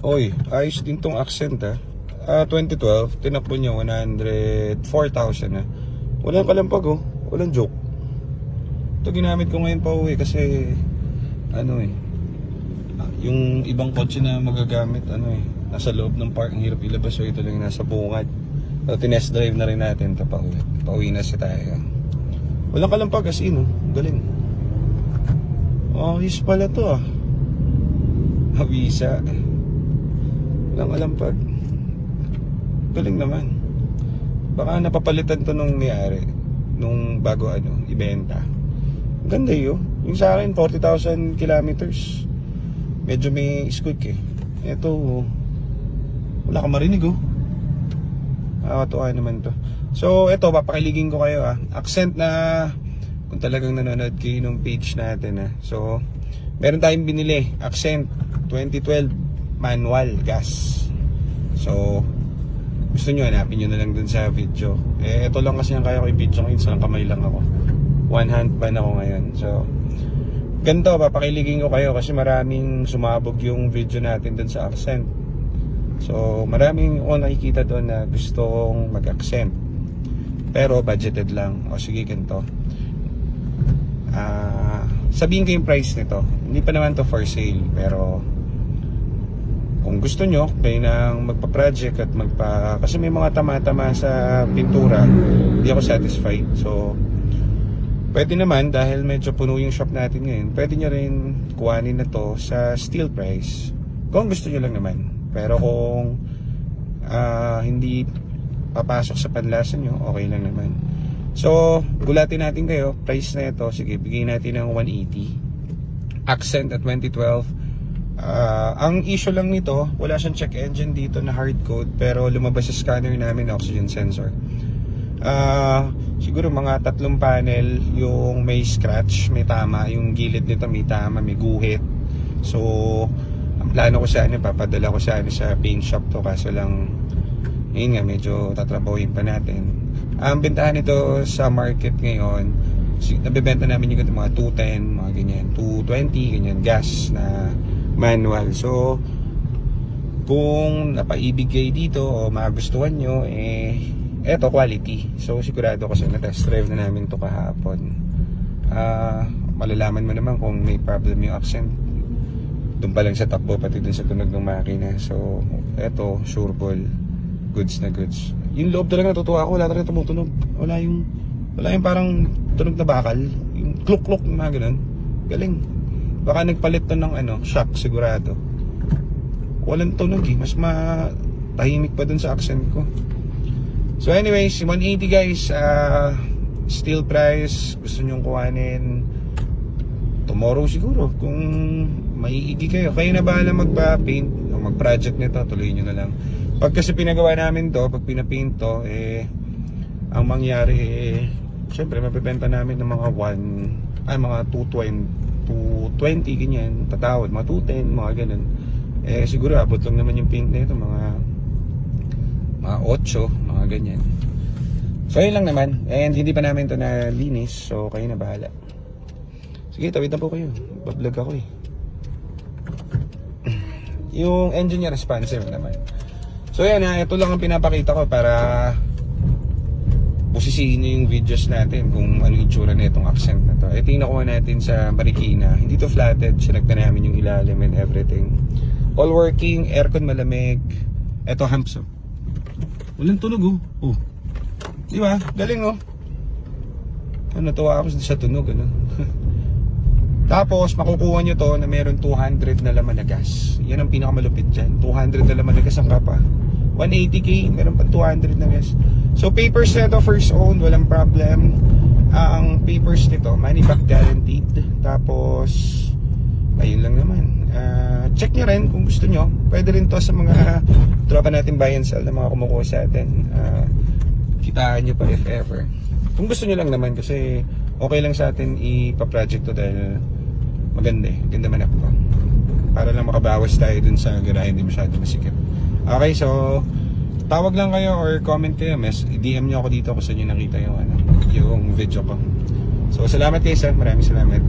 Oy, ayos din tong Accent 2012, tinakbo niya 104,000 na. Walang kalampag walang joke. Ito ginamit ko ngayon pa uwi kasi yung ibang kotse na magagamit nasa loob ng park, ang hirap ilabas. So ito lang nasa bungad. So tinest drive na rin natin ito pa uwi. Pauwi na si tayo. Walang kalampag as in galing. Ayos pala to Havisa. Walang kalampag. Galing naman. Baka napapalitan to nung may-ari nung bago ibenta. Ganda yung sa akin 40,000 kilometers. Medyo may squeak Ito wala ka marinig Nakakatuwa naman to. So ito papakiligin ko kayo Accent na kung talagang nanonood kayo nung page natin So meron tayong binili Accent 2012 manual gas. So gusto nyo hanapin nyo na lang dun sa video. Ito lang kasi ang kaya ko i-video ngayon. Isang kamay lang ako. One hand ban ako ngayon. So ganito, papakiligin ko kayo kasi maraming sumabog yung video natin dun sa Accent. So maraming nakikita doon na gustong mag-Accent pero budgeted lang. Sige, ganito. Sabihin ko yung price nito. Hindi pa naman to for sale, pero kung gusto nyo kayo nang magpa-project at kasi may mga tama-tama sa pintura, hindi ako satisfied. So pwede naman, dahil medyo puno yung shop natin ngayon, pwede nyo rin kuhanin na to sa steel price kung gusto nyo lang naman. Pero kung hindi papasok sa panlasa nyo, okay lang naman. So gulatin natin kayo, price na ito, sige, bigay natin ng 180. Accent at 2012. Ang issue lang nito, wala siyang check engine dito na hard code, pero lumabas sa scanner namin oxygen sensor. Siguro mga 3 panel yung may scratch, may tama, yung gilid nito may tama, may guhit. So ang plano ko papadala ko sa paint shop to, kaso lang yun nga, medyo tatrabahuin pa natin. Ang bentahan nito sa market ngayon, nabibenta namin yung mga 210, mga ganyan, 220, ganyan, gas na manual. So kung napaibig kayo dito o magustuhan nyo, eto quality. So sigurado kasi na-test drive na namin to kahapon. Malalaman mo naman kung may problem yung Accent doon pa lang sa takbo, pati dun sa tunog ng makina. So eto sure ball, goods na goods. Yung loob talaga natutuwa ako, wala talaga tumutunog. Wala yung parang tunog na bakal, yung kluk-kluk na ganun. Galing. Baka nagpalit to ng shock sigurado. Walang tunog mas matahimik pa dun sa Accent ko. So anyways, 180 guys, steel price, gusto nyong kuhanin tomorrow siguro. Kung maiigi kayo na bahala magpa-paint o mag-project nito, tuloy nyo na lang. Pag kasi pinagawa namin to, pag pinapaint to, ang mangyari syempre mapibenta namin ng mga mga 220 ganyan, tatawad, mga 210, mga ganun. Siguro abot lang naman yung paint na ito, mga 8, mga ganyan. So yun lang naman, and hindi pa namin ito na linis, so kayo na bahala. Sige, tawid na po kayo, bablog ako yung engine niya responsive naman. So yan ito lang ang pinapakita ko para busisiin nyo yung videos natin kung ano yung itsura na itong Accent na to. Ito yung nakuha natin sa Marikina. Hindi to flatted, sinagta namin yung ilalim and everything. All working, aircon malamig. Ito humps walang tunog di ba? Galing natuwa ako sa tunog Tapos makukuha nyo to na meron 200 na laman na gas. Yan ang pinakamalupit dyan, 200 na laman na gas ang kapa. 180k, meron pa 200 na gas. So papers nito first owned, walang problem. Ang papers nito money back guaranteed. Tapos ayun lang naman. Check nyo rin kung gusto nyo. Pwede rin to sa mga tropa natin buy and sell na mga kumukuha sa atin. Kitaan nyo pa if ever. Kung gusto nyo lang naman, kasi okay lang sa atin ipa-project to dahil maganda ganda man ako. Para lang makabawas tayo dun sa garahe, hindi masyado masikip. Okay, so tawag lang kayo or comment kayo, DM nyo ako dito kung saan nyo nakita yung video ko. So salamat kayo sir, maraming salamat.